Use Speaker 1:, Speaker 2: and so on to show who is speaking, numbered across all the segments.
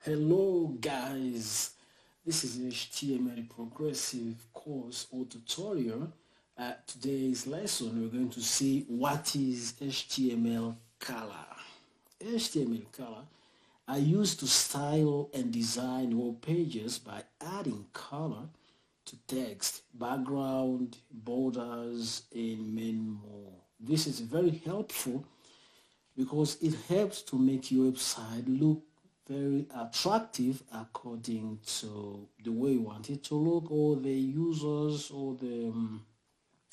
Speaker 1: Hello guys, this is HTML progressive course or tutorial. Today's lesson we're going to see what is HTML color. HTML color are used to style and design web pages by adding color to text, background, borders, and many more. This is very helpful because it helps to make your website look very attractive according to the way you want it to look, or the users or the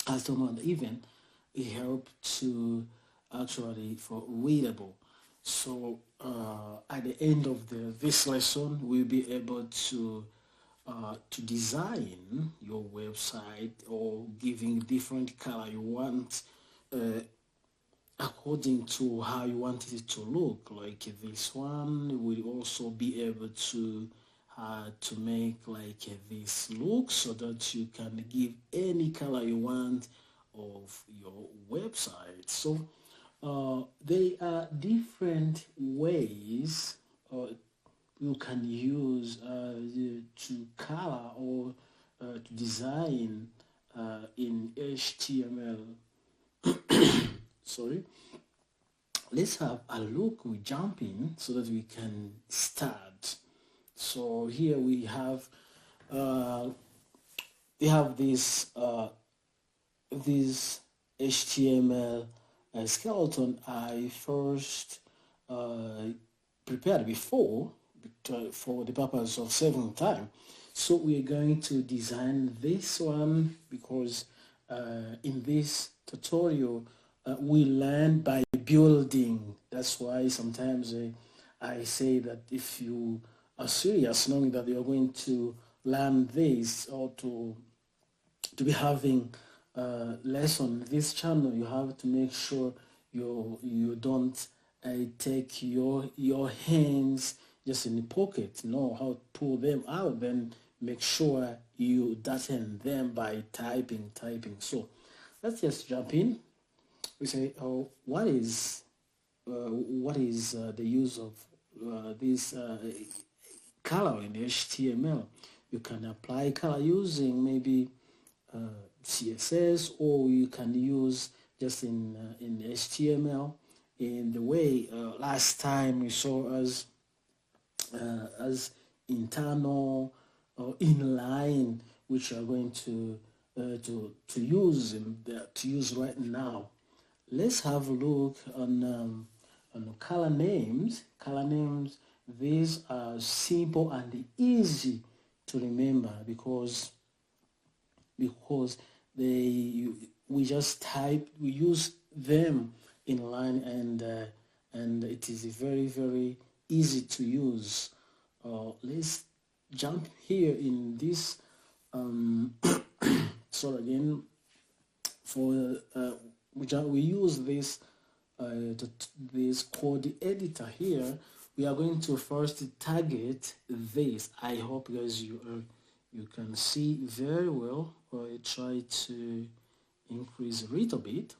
Speaker 1: customer. Even it helps to actually for readable. So at the end of this lesson, we'll be able to design your website or giving different color you want according to how you want it to look. Like this one will also be able to make like this look so that you can give any color you want of your website. So there are different ways you can use to color or to design in HTML. Sorry, let's have a look. We jump in so that we can start. So here we have this this HTML skeleton I first prepared before for the purpose of saving time. So we're going to design this one because in this tutorial we learn by building. That's why sometimes I say that if you are serious, knowing that you're going to learn this or to be having lesson this channel, you have to make sure you don't take your hands just in the pocket. Know how to pull them out, then make sure you darten them by typing. So let's just jump in. We say, oh, what is the use of this color in HTML? You can apply color using maybe CSS, or you can use just in HTML in the way last time we saw as internal or inline, which are going to use right now. Let's have a look on color names. Color names, these are simple and easy to remember because we use them in line, and it is very easy to use. Let's jump here in this. So again, for we use this this code editor here. We are going to first target this. I hope guys you can see very well. I try to increase a little bit.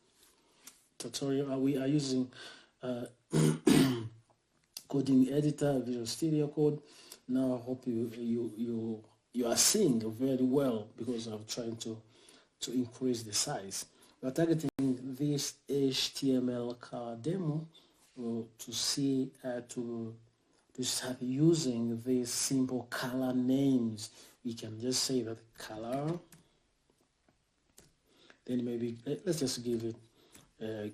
Speaker 1: Tutorial. We are using coding editor, Visual Studio Code. Now I hope you are seeing very well because I'm trying to increase the size. We are targeting this HTML color demo to see to start using these simple color names. We can just say that color, then maybe let's just give it a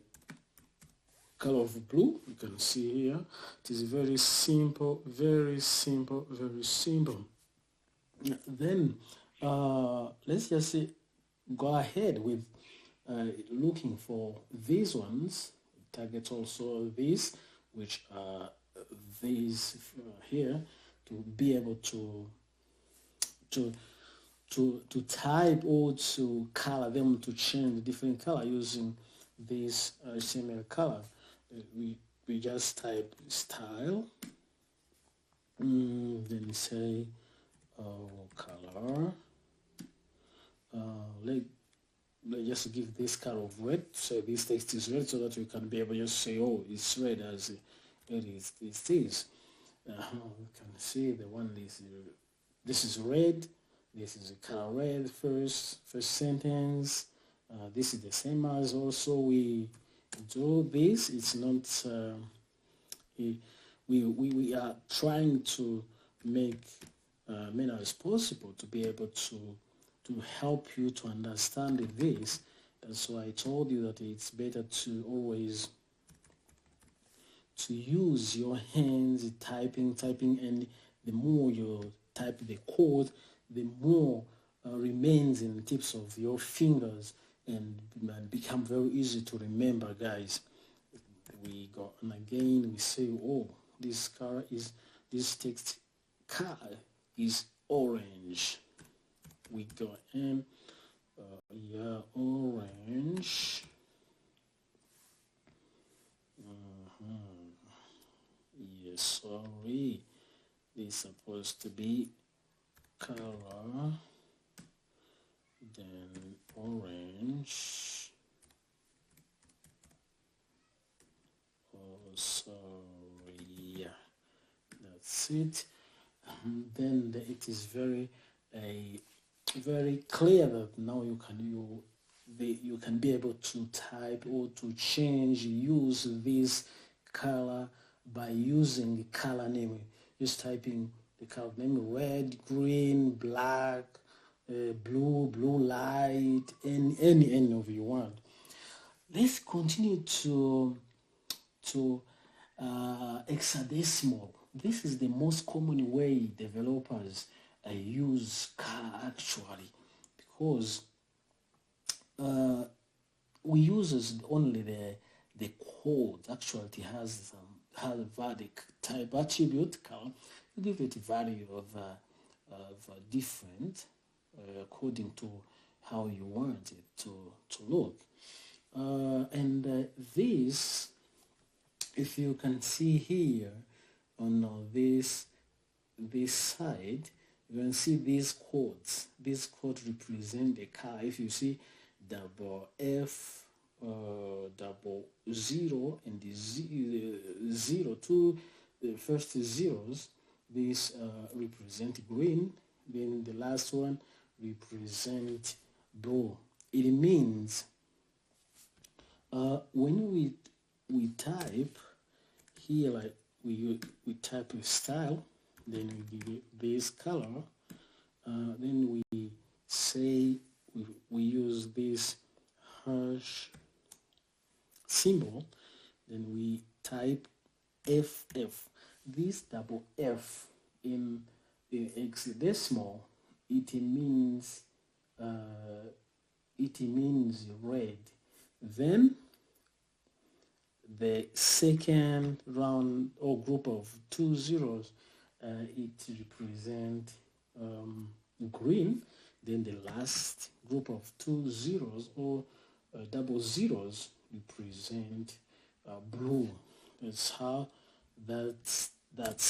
Speaker 1: color of blue. You can see here it is very simple. Then let's just say go ahead with looking for these ones. Target also these, which are these here, to be able to type or to color them, to change the different color using this HTML color. We just type style, then say color. Let's just give this color of red, so this text is red, so that we can be able to just say, oh, it's red as it is. You can see the one this is red. This is a color red first sentence. This is the same as also we do this. It's not we are trying to make many as possible to be able to help you to understand this. That's why I told you that it's better to always to use your hands typing, and the more you type the code, the more remains in the tips of your fingers and become very easy to remember, guys. We go and again we say, oh, this text car is orange. We go and yeah, orange. Yes, sorry, this is supposed to be color, then orange. Oh, sorry, yeah, that's it. Then it is very clear that now you can be able to type or to use this color by using the color name. Just typing the color name: red, green, black, blue light, any of you want. Let's continue to hexadecimal. This is the most common way developers use color actually, because we use only the code. Actually, it has valid type attribute color. You give it a value of different according to how you want it to look. And this, if you can see here on this side, you can see these codes. These codes represent the color. If you see double F, double 0, and the 0 to the first zeros, these represent green. Then the last one represent blue. It means when we type here, like we type a style, then we give it this color, then we say we use this hash symbol, then we type FF. This double F in hexadecimal, it means red. Then the second round or group of 2 zeros, it represents green. Then the last group of 2 zeros or double zeros represent blue. That's how that's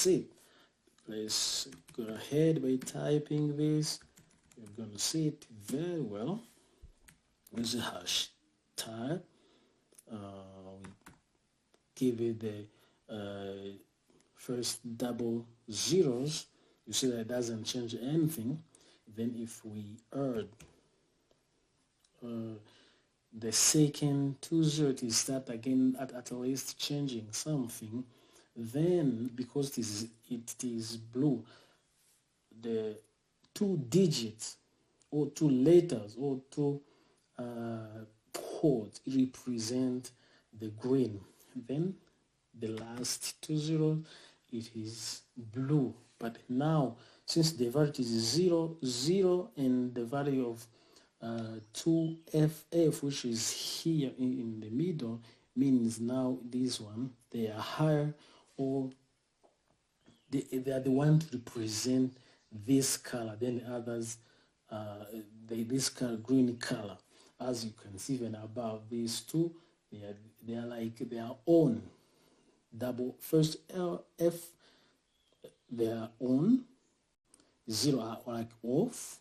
Speaker 1: it. Let's go ahead by typing this. You're going to see it very well with the hash tag. We give it the first double zeros. You see that it doesn't change anything. Then if we add the second 2 zeros, it start again at least changing something. Then because it is blue, the 2 digits or 2 letters or 2 codes represent the green. Then the last 2 zeros, it is blue. But now, since the value is 0, 0, and the value of 2FF, which is here in the middle, means now this one, they are higher, or they are the one to represent this color. Then the others, this color, green color. As you can see, even above these two, they are like their own. Double first F, they are on. 0 are like off.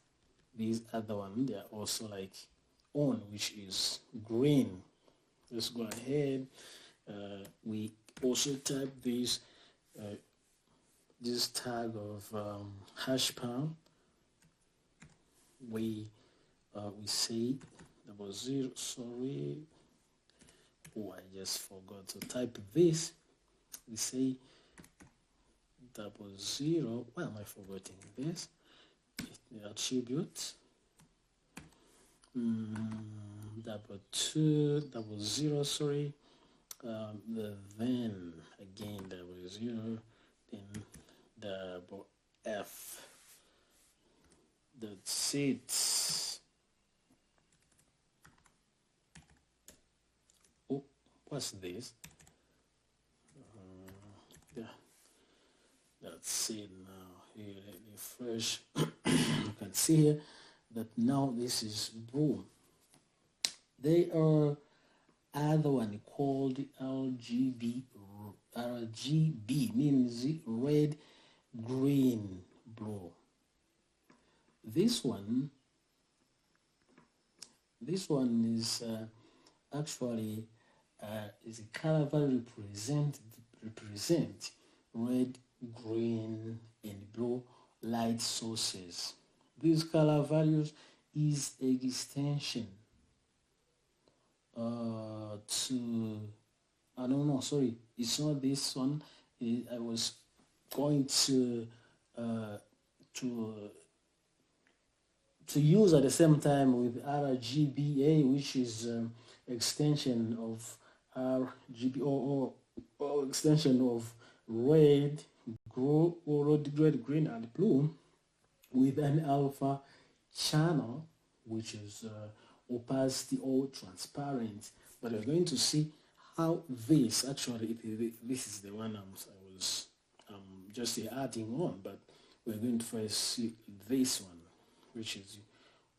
Speaker 1: These other one, they are also like on, which is green. Let's go ahead. We also type this this tag of hash pound, we say double zero, sorry, oh, I just forgot to type this. We say double zero, why am I forgetting this? The attribute double zero, sorry, then again double zero, then double F. That's it. Oh, what's this? Yeah, that's it now. Here, let me refresh. You can see here that now this is boom. They are other one called RGB, means red, green, blue. This one is actually is a color value represent red, green, and blue light sources. These color values is extension to, I don't know, sorry, it's not this one. I was going to use at the same time with RGBA, which is extension of RGB or extension of red, green, and blue, with an alpha channel, which is opacity or transparent. But we're going to see how this actually, this is the one I'm just adding on, but we're going to first see this one, which is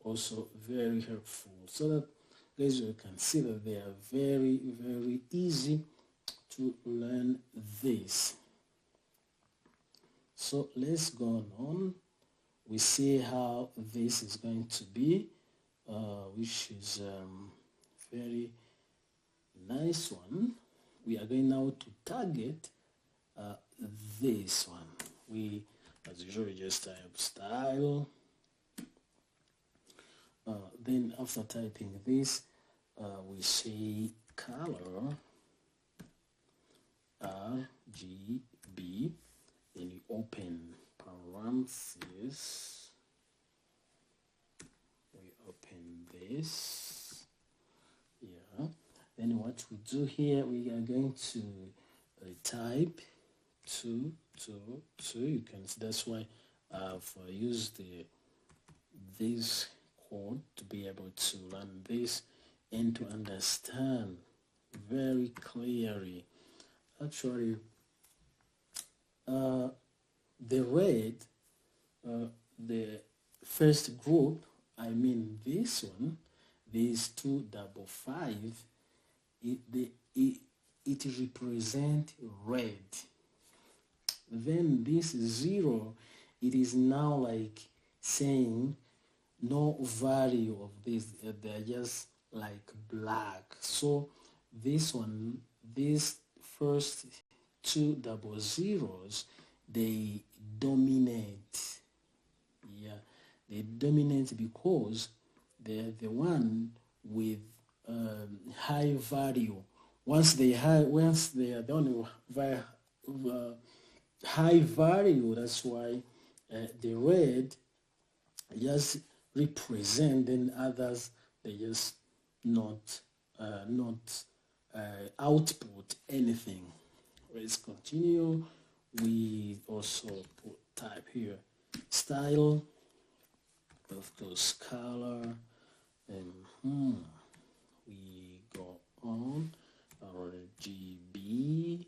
Speaker 1: also very helpful, so that guys, you can see that they are very, very easy to learn this. So let's go on. We see how this is going to be, which is very nice one. We are going now to target this one. We, as usual, just type style. Then after typing this, we say color RGB, then you open parentheses, we open this, yeah. Then what we do here, we are going to type 2. You can, that's why I've used this code to be able to run this and to understand very clearly. Actually, the red, the first group, I mean this one, these 255, it represents red. Then this 0, it is now like saying no value of this, they're just like black. So this one, these first 2 double zeros, they dominate. Yeah, they dominate because they're the one with high value. Once they are the only high value, that's why the red just represent, and others they just not output anything. Let's continue. We also put type here style, of course color, and we go on RGB,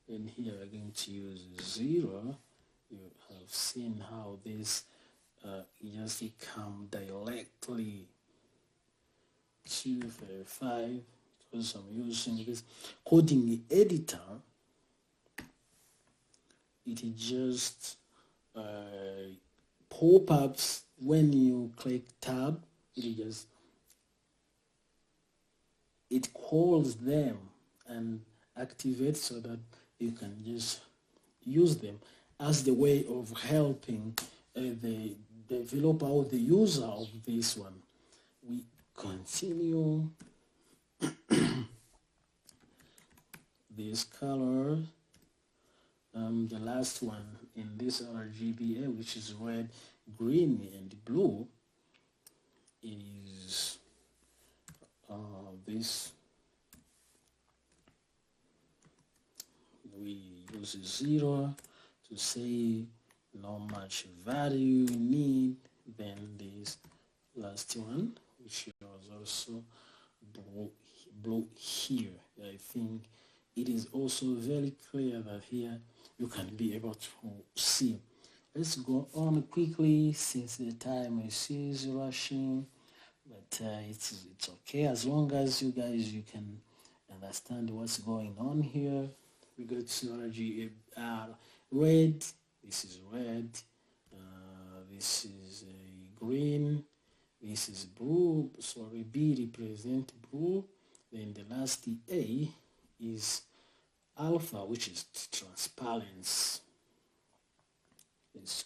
Speaker 1: and here we're going to use 0. You have seen how this just come directly to verify, because I'm using this coding editor. It just pop-ups when you click tab. It calls them, and activate so that you can just use them as the way of helping the developer or the user of this one. We continue this color. The last one in this RGBA, which is red, green, and blue, is this. We use 0 to say not much value you need. Then this last one, which was also blue here. I think it is also very clear that here you can be able to see. Let's go on quickly since the time is rushing, but it's okay as long as you guys can understand what's going on here. We go to RGB red. This is red. This is green. This is blue. Sorry, B represent blue. Then the last A is alpha, which is transparency. Let's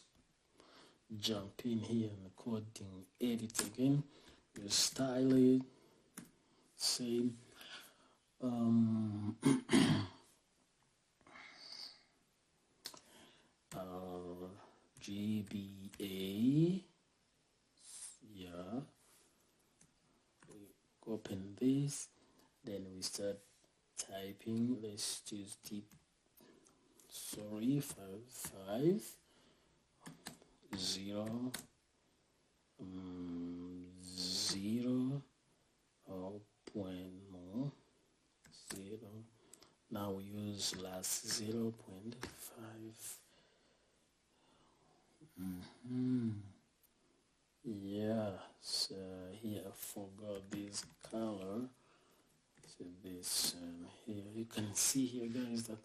Speaker 1: jump in here and coding edit again. You style it. Same. RGBA. Yeah. We open this. Then we start typing. Let's choose deep. Sorry, 5 0 0 0.0. Now we use last 0.5. Yeah, so here I forgot this color. So this here you can see here, guys, that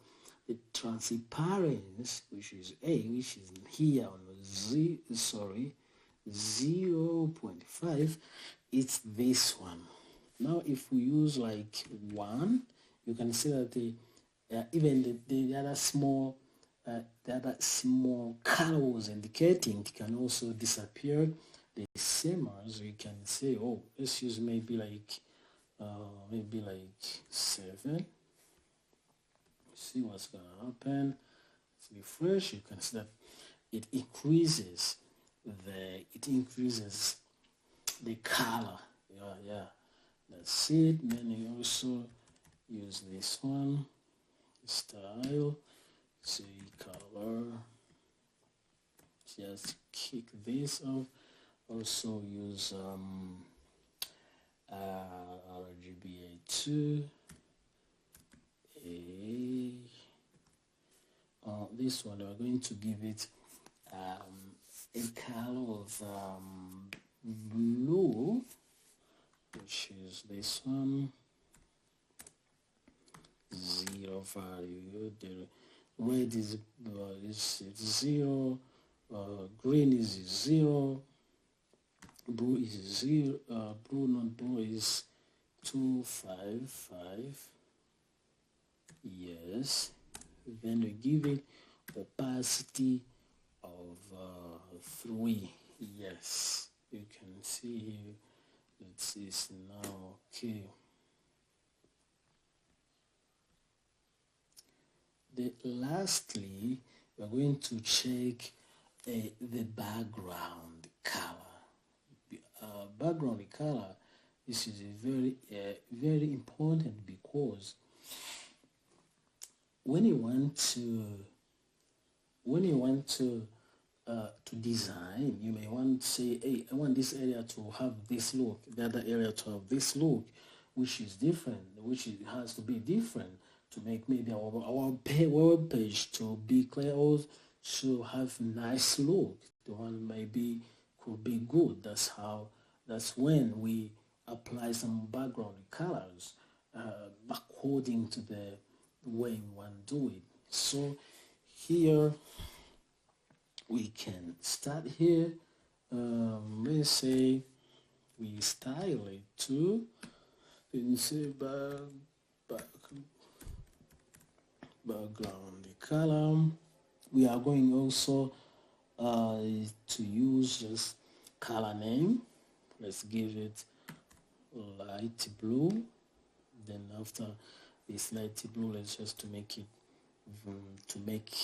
Speaker 1: the transparency, which is A, which is here on 0.5, it's this one. Now if we use like 1, you can see that even the other small colors indicating can also disappear. The same as we can say, oh, let's use maybe like 7. See what's gonna happen. Let's refresh. You can see that it increases the color. Yeah, that's it. Then you also use this one, style, say color. Just kick this off. Also use RGBA 2. This one we're going to give it a color of blue, which is this one. 0 value. The red is 0. Green is 0. Blue is 0. Blue is 255. Yes. Then we give it opacity of 3. Yes. You can see here. It is now okay. Lastly, we're going to check the background color. Background color. This is very important because when you want to design, you may want to say, hey, I want this area to have this look, the other area to have this look, which is different, which has to be different to make maybe our web page to be clear or to have nice look. The one maybe could be good. That's when we apply some background colors according to the way we want to do it. So here we can start here. Let's say we style it too. Then say back. background color. We are going also to use just color name. Let's give it light blue. Then after this light blue, let's just to make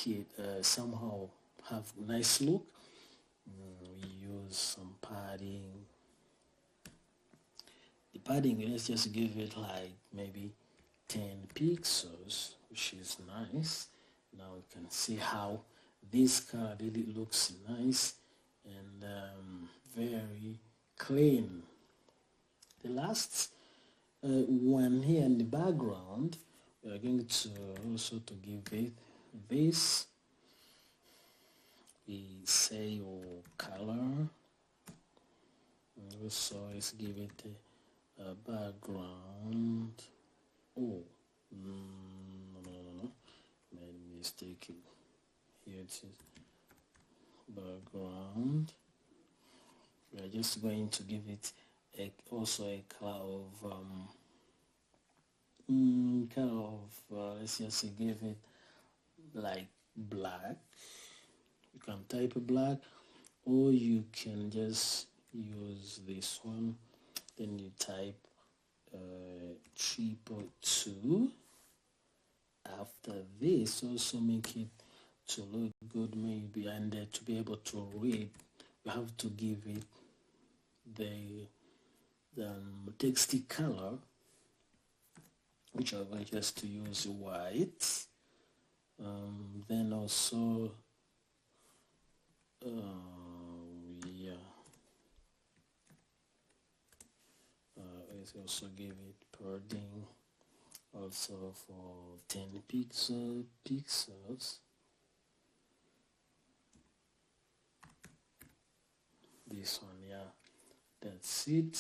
Speaker 1: it somehow have a nice look. We use some padding. The padding, let's just give it like maybe 10 pixels, which is nice. Now you can see how this color really looks nice and very clean. The last one here in the background, we are going to also to give it this. We say color. And also let's give it a background. Oh, no, made a mistake. Here it is. Background. We are just going to give it also a color of let's just say give it like black. You can type black, or you can just use this one. Then you type 3.2. After this, also make it to look good maybe, and to be able to read, you have to give it the texty color, which I'm going just to use white. Then also let's also give it padding also for 10 pixels. This one, yeah, that's it.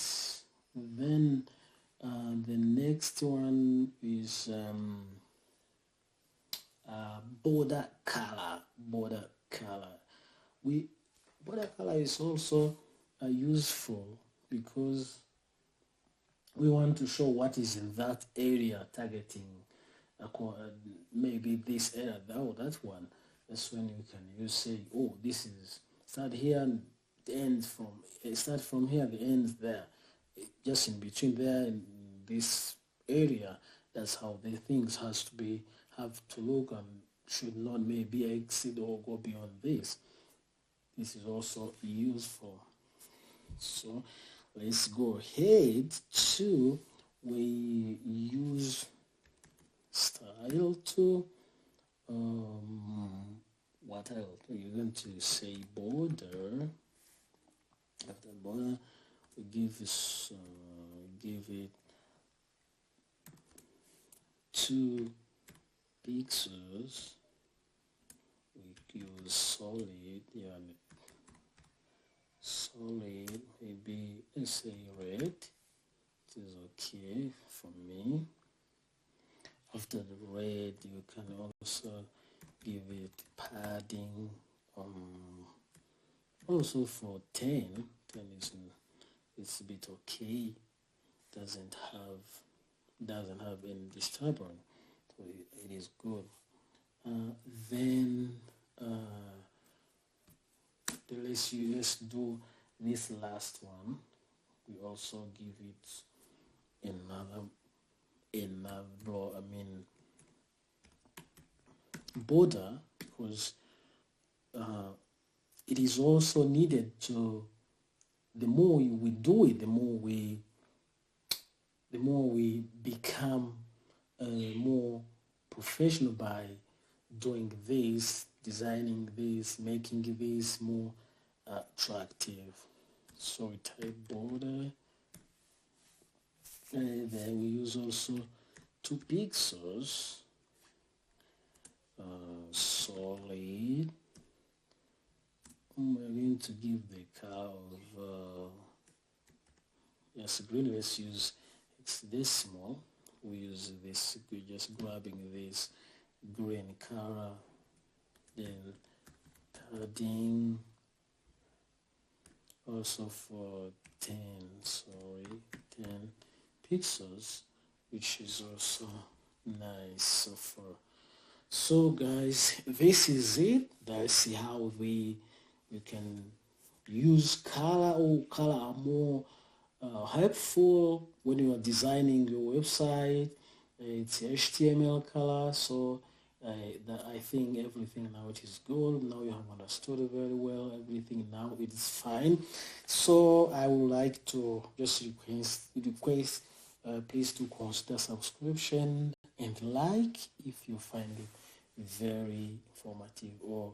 Speaker 1: Then the next one is border color. Border color is also useful because we want to show what is in that area targeting. Maybe this area, that one. That's when you can use say, oh, this is start here and end from start from here, the end there, just in between there in this area. That's how the things have to look and should not maybe exceed or go beyond this. This is also useful. So let's go ahead to we use style to what else? You're going to say border. After border, we give it 2 pixels. We use solid, yeah, solid. Maybe let's say red. It is okay for me. After the red, you can also give it padding. Also for 10 it's a bit okay. Doesn't have any disturbance, so it is good. Then let's do this last one. We also give it another border, because it is also needed to, the more we do it, the more we become more professional by doing this, designing this, making this more attractive. So we type border, and then we use also 2 pixels, solid. We're going to give the color of yes, green. Let's use, it's this small. We use this, we're just grabbing this green color, then padding also for 10 pixels, which is also nice. So guys, this is it. That's how you can use color, or color are more helpful when you are designing your website. It's HTML color, so I think everything now it is good. Now you have understood it very well. Everything now it is fine. So I would like to just request please to consider subscription and like if you find it very informative or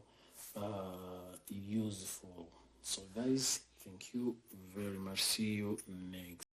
Speaker 1: useful. So guys, thank you very much. See you next.